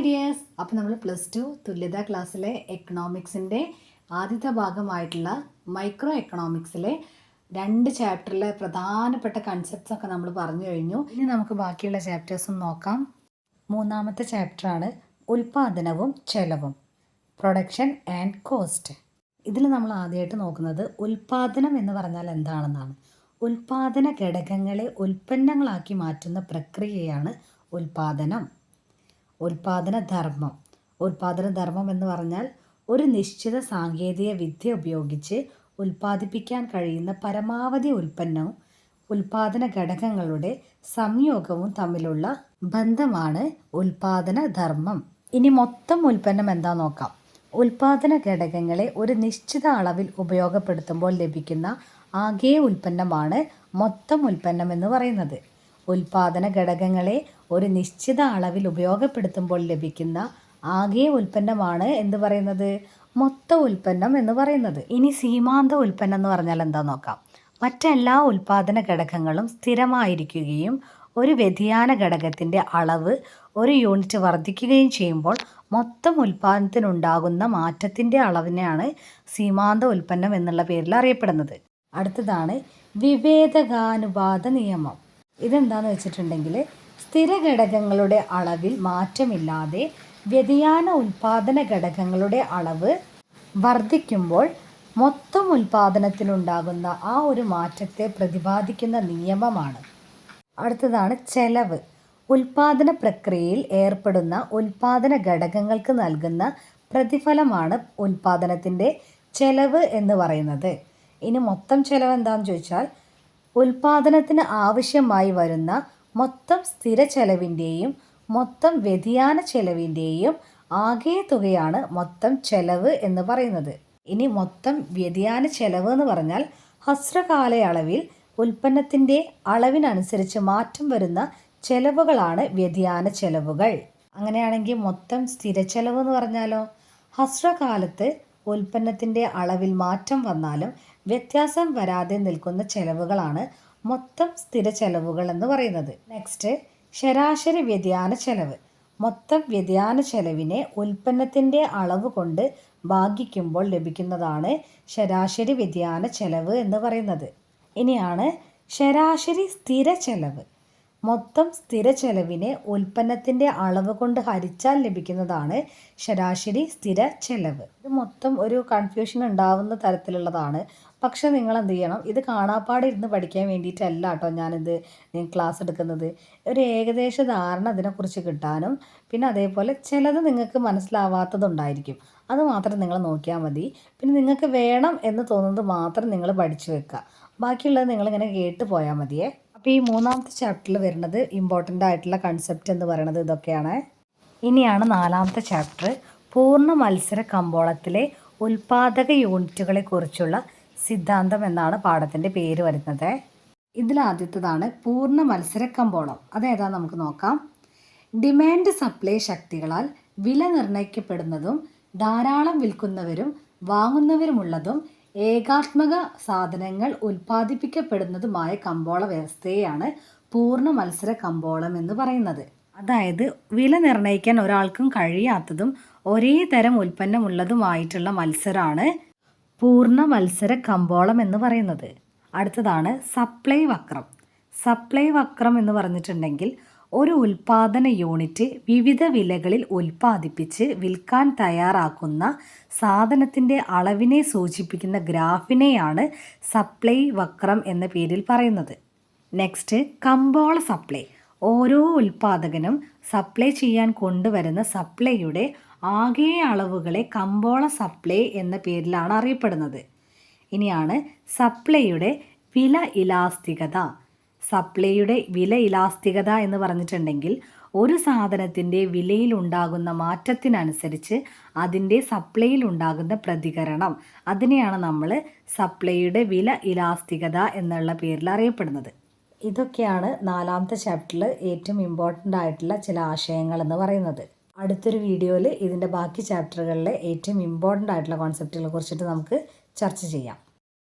Hi dears, അപ്പോൾ നമ്മൾ +2 തുല്യതാ ക്ലാസ്സിലെ എക്കണോമിക്സിൻ്റെ ആദ്യത്തെ ഭാഗമായിട്ടുള്ള മൈക്രോ എക്കണോമിക്സിലെ 2 ചാപ്റ്ററിലെ പ്രധാനപ്പെട്ട കൺസെപ്റ്റ്സ് ഒക്കെ നമ്മൾ പറഞ്ഞു കഴിഞ്ഞു. ഇനി നമുക്ക് ബാക്കിയുള്ള ചാപ്റ്റേഴ്സും നോക്കാം. മൂന്നാമത്തെ ചാപ്റ്ററാണ് ഉൽപ്പാദനവും ചെലവും, പ്രൊഡക്ഷൻ ആൻഡ് കോസ്റ്റ്. ഇതിൽ നമ്മൾ ആദ്യമായിട്ട് നോക്കുന്നത് ഉൽപ്പാദനം എന്ന് പറഞ്ഞാൽ എന്താണെന്നാണ്. ഉൽപ്പാദന ഘടകങ്ങളെ ഉൽപ്പന്നങ്ങളാക്കി മാറ്റുന്ന പ്രക്രിയയാണ് ഉൽപ്പാദനം. ഉൽപ്പാദനധർമ്മം എന്ന് പറഞ്ഞാൽ ഒരു നിശ്ചിത സാങ്കേതിക വിദ്യ ഉപയോഗിച്ച് ഉൽപ്പാദിപ്പിക്കാൻ കഴിയുന്ന പരമാവധി ഉൽപ്പന്നവും ഉൽപ്പാദന ഘടകങ്ങളുടെ സംയോഗവും തമ്മിലുള്ള ബന്ധമാണ് ഉൽപ്പാദനധർമ്മം. ഇനി മൊത്തം ഉൽപ്പന്നം എന്താ നോക്കാം. ഉൽപ്പാദന ഘടകങ്ങളെ ഒരു നിശ്ചിത അളവിൽ ഉപയോഗപ്പെടുത്തുമ്പോൾ ലഭിക്കുന്ന ആകെ ഉൽപ്പന്നമാണ് മൊത്തം ഉൽപ്പന്നം എന്ന് പറയുന്നത്. ഉൽപ്പാദന ഘടകങ്ങളെ ഒരു നിശ്ചിത അളവിൽ ഉപയോഗപ്പെടുത്തുമ്പോൾ ലഭിക്കുന്ന ആകെ ഉൽപ്പന്നമാണ് എന്ത് പറയുന്നത്, മൊത്ത ഉൽപ്പന്നം എന്ന് പറയുന്നത്. ഇനി സീമാന്ത ഉൽപ്പന്നം എന്ന് പറഞ്ഞാൽ എന്താ നോക്കാം. മറ്റെല്ലാ ഉൽപ്പാദന ഘടകങ്ങളും സ്ഥിരമായിരിക്കുകയും ഒരു വ്യതിയാന ഘടകത്തിൻ്റെ അളവ് ഒരു യൂണിറ്റ് വർദ്ധിക്കുകയും ചെയ്യുമ്പോൾ മൊത്തം ഉൽപ്പാദനത്തിനുണ്ടാകുന്ന മാറ്റത്തിൻ്റെ അളവിനെയാണ് സീമാന്ത ഉൽപ്പന്നം എന്നുള്ള പേരിൽ അറിയപ്പെടുന്നത്. അടുത്തതാണ് വിവേചകാനുപാത നിയമം. ഇതെന്താണെന്ന് വെച്ചിട്ടുണ്ടെങ്കിൽ സ്ഥിര ഘടകങ്ങളുടെ അളവിൽ മാറ്റമില്ലാതെ വ്യതിയാന ഉൽപ്പാദന ഘടകങ്ങളുടെ അളവ് വർദ്ധിക്കുമ്പോൾ മൊത്തം ഉൽപ്പാദനത്തിനുണ്ടാകുന്ന ആ ഒരു മാറ്റത്തെ പ്രതിപാദിക്കുന്ന നിയമമാണ്. അടുത്തതാണ് ചെലവ്. ഉൽപ്പാദന പ്രക്രിയയിൽ ഏർപ്പെടുന്ന ഉൽപ്പാദന ഘടകങ്ങൾക്ക് നൽകുന്ന പ്രതിഫലമാണ് ഉൽപ്പാദനത്തിൻ്റെ ചെലവ് എന്ന് പറയുന്നത്. ഇനി മൊത്തം ചെലവ് എന്താണെന്ന് ചോദിച്ചാൽ ഉൽപ്പാദനത്തിന് ആവശ്യമായി വരുന്ന മൊത്തം സ്ഥിര ചെലവിൻ്റെയും മൊത്തം വ്യതിയാന ചെലവിൻ്റെയും ആകെ തുകയാണ് മൊത്തം ചെലവ് എന്ന് പറയുന്നത്. ഇനി മൊത്തം വ്യതിയാന ചെലവ് എന്ന് പറഞ്ഞാൽ ഹ്രസ്വകാലയളവിൽ ഉൽപ്പന്നത്തിൻ്റെ അളവിനനുസരിച്ച് മാറ്റം വരുന്ന ചെലവുകളാണ് വ്യതിയാന ചെലവുകൾ. അങ്ങനെയാണെങ്കിൽ മൊത്തം സ്ഥിര ചെലവ് എന്ന് പറഞ്ഞാലോ, ഹ്രസ്വകാലത്ത് ഉൽപ്പന്നത്തിൻ്റെ അളവിൽ മാറ്റം വന്നാലും വ്യത്യാസം വരാതെ നിൽക്കുന്ന ചെലവുകളാണ് മൊത്തം സ്ഥിര ചെലവുകൾ എന്ന് പറയുന്നത്. നെക്സ്റ്റ്, ശരാശരി വ്യതിയാന ചെലവ്. മൊത്തം വ്യതിയാന ചെലവിനെ ഉൽപ്പന്നത്തിൻ്റെ അളവ് കൊണ്ട് ഭാഗിക്കുമ്പോൾ ലഭിക്കുന്നതാണ് ശരാശരി വ്യതിയാന ചെലവ് എന്ന് പറയുന്നത്. ഇനിയാണ് ശരാശരി സ്ഥിര ചെലവ്. മൊത്തം സ്ഥിര ചെലവിനെ ഉൽപ്പന്നത്തിൻ്റെ അളവ് കൊണ്ട് ഹരിച്ചാൽ ലഭിക്കുന്നതാണ് ശരാശരി സ്ഥിര ചെലവ്. ഇത് മൊത്തം ഒരു കൺഫ്യൂഷൻ ഉണ്ടാവുന്ന തരത്തിലുള്ളതാണ്. പക്ഷെ നിങ്ങൾ എന്ത് ചെയ്യണം, ഇത് കാണാപ്പാടെ ഇരുന്ന് പഠിക്കാൻ വേണ്ടിയിട്ടല്ല കേട്ടോ ഞാനിത് ക്ലാസ് എടുക്കുന്നത്. ഒരു ഏകദേശ ധാരണ ഇതിനെക്കുറിച്ച് കിട്ടാനും പിന്നെ അതേപോലെ ചിലത് നിങ്ങൾക്ക് മനസ്സിലാവാത്തതുണ്ടായിരിക്കും, അത് മാത്രം നിങ്ങൾ നോക്കിയാൽ മതി. പിന്നെ നിങ്ങൾക്ക് വേണം എന്ന് തോന്നുന്നത് മാത്രം നിങ്ങൾ പഠിച്ചു വെക്കുക, ബാക്കിയുള്ളത് നിങ്ങളിങ്ങനെ കേട്ട് പോയാൽ മതിയേ. അപ്പോൾ ഈ മൂന്നാമത്തെ ചാപ്റ്ററിൽ വരുന്നത് ഇമ്പോർട്ടൻ്റ് ആയിട്ടുള്ള കൺസെപ്റ്റ് എന്ന് പറയുന്നത് ഇതൊക്കെയാണ്. ഇനിയാണ് നാലാമത്തെ ചാപ്റ്റർ, പൂർണ്ണ മത്സര കമ്പോളത്തിലെ ഉൽപ്പാദക യൂണിറ്റുകളെ കുറിച്ചുള്ള സിദ്ധാന്തം എന്നാണ് പാഠത്തിൻ്റെ പേര് വരുന്നത്. ഇതിലാദ്യത്തേതാണ് പൂർണ്ണ മത്സര കമ്പോളം. അതേതാ നമുക്ക് നോക്കാം. ഡിമാൻഡ് സപ്ലൈ ശക്തികളാൽ വില നിർണ്ണയിക്കപ്പെടുന്നതും ധാരാളം വിൽക്കുന്നവരും വാങ്ങുന്നവരുമുള്ളതും ഏകാത്മക സാധനങ്ങൾ ഉൽപ്പാദിപ്പിക്കപ്പെടുന്നതുമായ കമ്പോള വ്യവസ്ഥയെയാണ് പൂർണ്ണ മത്സര കമ്പോളം എന്ന് പറയുന്നത്. അതായത് വില നിർണ്ണയിക്കാൻ ഒരാൾക്കും കഴിയാത്തതും ഒരേ തരം ഉൽപ്പന്നമുള്ളതുമായിട്ടുള്ള മത്സരമാണ് പൂർണ്ണ മത്സര കമ്പോളം എന്ന് പറയുന്നത്. അടുത്തതാണ് സപ്ലൈ വക്രം. സപ്ലൈ വക്രം എന്ന് പറഞ്ഞിട്ടുണ്ടെങ്കിൽ ഒരു ഉൽപ്പാദന യൂണിറ്റ് വിവിധ വിലകളിൽ ഉൽപ്പാദിപ്പിച്ച് വിൽക്കാൻ തയ്യാറാക്കുന്ന സാധനത്തിൻ്റെ അളവിനെ സൂചിപ്പിക്കുന്ന ഗ്രാഫിനെയാണ് സപ്ലൈ വക്രം എന്ന പേരിൽ പറയുന്നത്. നെക്സ്റ്റ്, കമ്പോള സപ്ലൈ. ഓരോ ഉൽപ്പാദകനും സപ്ലൈ ചെയ്യാൻ കൊണ്ടുവരുന്ന സപ്ലൈയുടെ ആകെ അളവുകളെ കമ്പോള സപ്ലൈ എന്ന പേരിലാണ് അറിയപ്പെടുന്നത്. ഇനിയാണ് സപ്ലൈയുടെ വില ഇലാസ്തികത. സപ്ലൈയുടെ വില ഇലാസ്തികത എന്ന് പറഞ്ഞിട്ടുണ്ടെങ്കിൽ ഒരു സാധനത്തിൻ്റെ വിലയിലുണ്ടാകുന്ന മാറ്റത്തിനനുസരിച്ച് അതിൻ്റെ സപ്ലൈയിലുണ്ടാകുന്ന പ്രതികരണം, അതിനെയാണ് നമ്മൾ സപ്ലൈയുടെ വില ഇലാസ്തികത എന്നുള്ള പേരിൽ അറിയപ്പെടുന്നത്. ഇതൊക്കെയാണ് നാലാമത്തെ ചാപ്റ്ററിൽ ഏറ്റവും ഇമ്പോർട്ടൻ്റ് ആയിട്ടുള്ള ചില ആശയങ്ങൾ എന്ന് പറയുന്നത്. അടുത്തൊരു വീഡിയോയിൽ ഇതിൻ്റെ ബാക്കി ചാപ്റ്ററുകളിലെ ഏറ്റവും ഇമ്പോർട്ടൻ്റ് ആയിട്ടുള്ള കോൺസെപ്റ്റുകളെ കുറിച്ചിട്ട് നമുക്ക് ചർച്ച ചെയ്യാം.